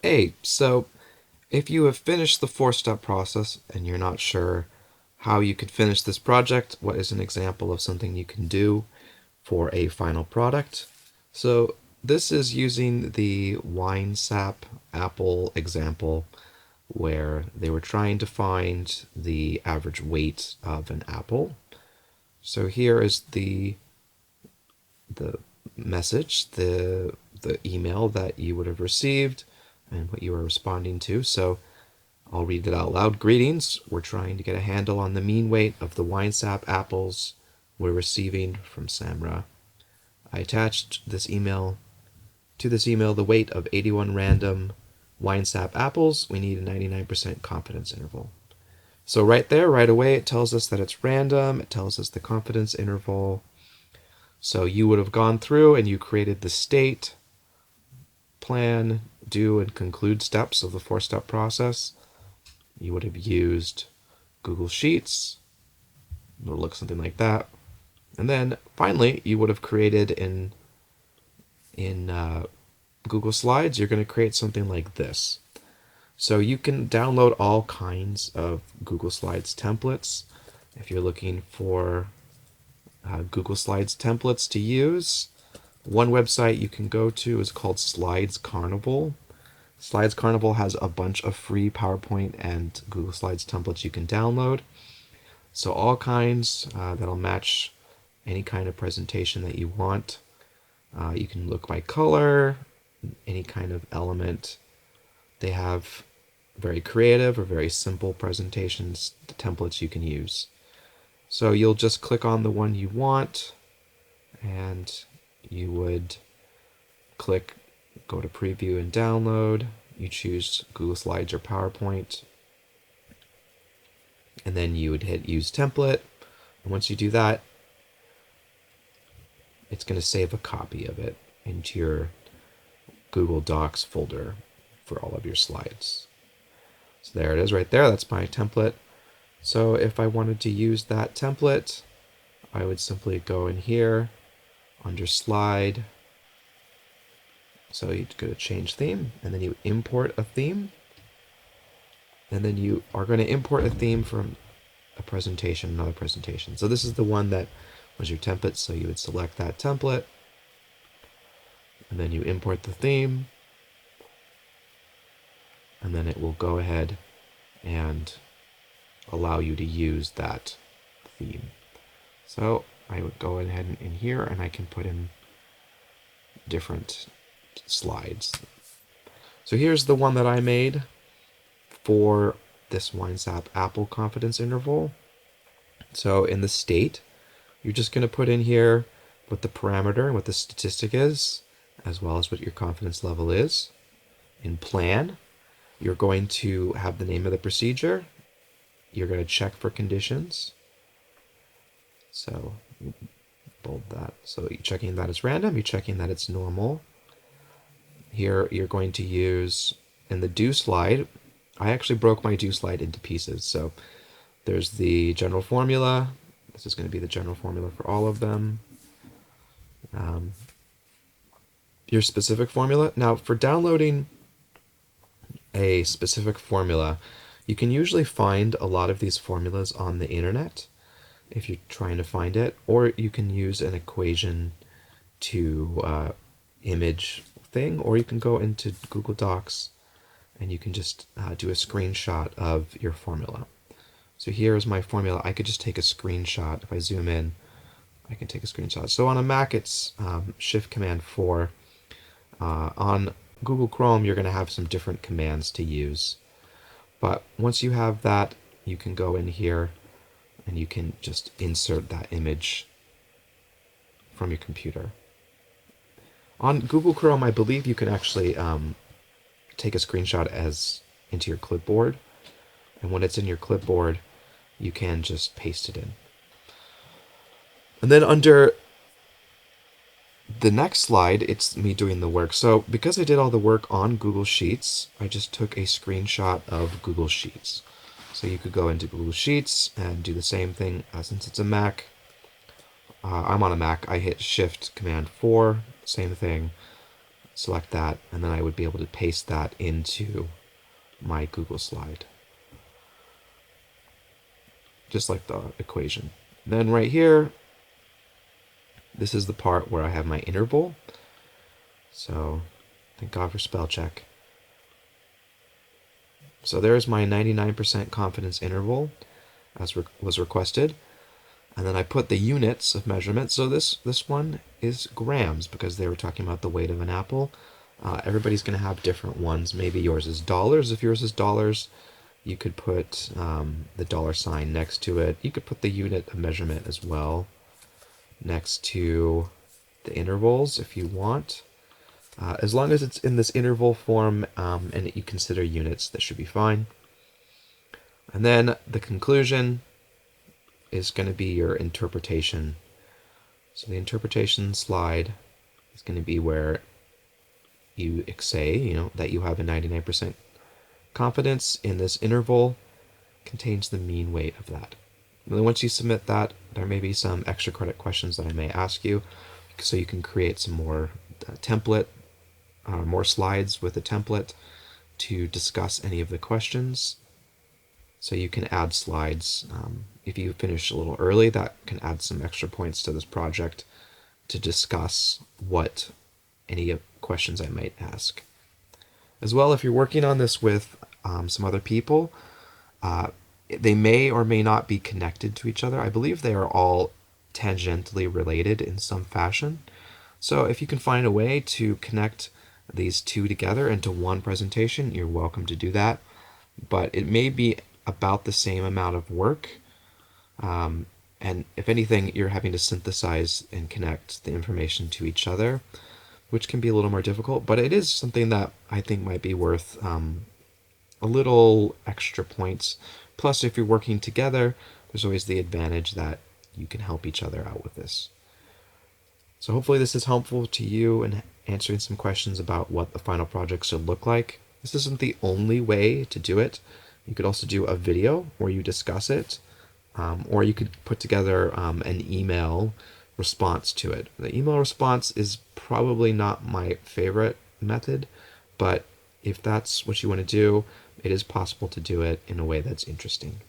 Hey, so if you have finished the four-step process and you're not sure how you could finish this project, what is an example of something you can do for a final product? So this is using the wine sap apple example where they were trying to find the average weight of an apple. So here is the message, the email that you would have received and what you were responding to. So I'll read it out loud. Greetings. We're trying to get a handle on the mean weight of the wine sap apples we're receiving from Samra. I attached this email the weight of 81 random wine sap apples. We need a 99% confidence interval. So right there, right away, it tells us that it's random. It tells us the confidence interval. So you would have gone through and you created the state, plan, do, and conclude steps of the four-step process. You would have used Google Sheets. It'll look something like that. And then finally, you would have created in Google Slides, you're going to create something like this. So you can download all kinds of Google Slides templates. If you're looking for Google Slides templates to use, one website you can go to is called Slides Carnival. Slides Carnival has a bunch of free PowerPoint and Google Slides templates you can download. So all kinds that'll match any kind of presentation that you want. You can look by color, any kind of element. They have very creative or very simple presentations, the templates you can use. So you'll just click on the one you want and you would click go to preview and download. You choose Google Slides or PowerPoint. And then you would hit use template. And once you do that, it's going to save a copy of it into your Google Docs folder for all of your slides. So there it is right there. That's my template. So if I wanted to use that template, I would simply go in here under slide. So you go to change theme and then you import a theme. And then you are going to import a theme from a presentation, another presentation. So this is the one that was your template. So you would select that template and then you import the theme. And then it will go ahead and allow you to use that theme. So I would go ahead in here and I can put in different slides. So here's the one that I made for this WineSap Apple confidence interval. So in the state, you're just going to put in here what the parameter and what the statistic is, as well as what your confidence level is. In plan, you're going to have the name of the procedure. You're going to check for conditions. So bold that. So you're checking that it's random. You're checking that it's normal. Here you're going to use, in the do slide, I actually broke my do slide into pieces. So there's the general formula. This is going to be the general formula for all of them. Your specific formula. Now for downloading a specific formula, you can usually find a lot of these formulas on the internet if you're trying to find it, or you can use an equation to image thing, or you can go into Google Docs and you can just do a screenshot of your formula. So here's my formula. I could just take a screenshot. If I zoom in, I can take a screenshot. So on a Mac, it's Shift Command 4. On Google Chrome, you're going to have some different commands to use. But once you have that, you can go in here and you can just insert that image from your computer. On Google Chrome, I believe you can actually take a screenshot as into your clipboard. And when it's in your clipboard, you can just paste it in. And then under the next slide, it's me doing the work. So because I did all the work on Google Sheets, I just took a screenshot of Google Sheets. So you could go into Google Sheets and do the same thing. Since it's a Mac, I'm on a Mac, I hit Shift Command 4, same thing. select that, and then I would be able to paste that into my Google slide, just like the equation. Then right here, this is the part where I have my interval. So thank God for spell check. So there's my 99% confidence interval as was requested. And then I put the units of measurement. So this one is grams because they were talking about the weight of an apple. Everybody's going to have different ones. Maybe yours is dollars. If yours is dollars, you could put the dollar sign next to it. You could put the unit of measurement as well next to the intervals if you want. As long as it's in this interval form and you consider units, that should be fine. And then the conclusion is going to be your interpretation. So the interpretation slide is going to be where you say, that you have a 99% confidence in this interval contains the mean weight of that. And then once you submit that, there may be some extra credit questions that I may ask you, so you can create some more template, more slides with a template to discuss any of the questions. So you can add slides. If you finish a little early, that can add some extra points to this project to discuss what any questions I might ask. As well, if you're working on this with some other people, they may or may not be connected to each other. I believe they are all tangentially related in some fashion. So if you can find a way to connect these two together into one presentation, you're welcome to do that. But it may be about the same amount of work. And if anything, you're having to synthesize and connect the information to each other, which can be a little more difficult. But it is something that I think might be worth a little extra points. Plus, if you're working together, there's always the advantage that you can help each other out with this. So hopefully this is helpful to you in answering some questions about what the final project should look like. This isn't the only way to do it. You could also do a video where you discuss it, or you could put together an email response to it. The email response is probably not my favorite method, but if that's what you want to do, it is possible to do it in a way that's interesting.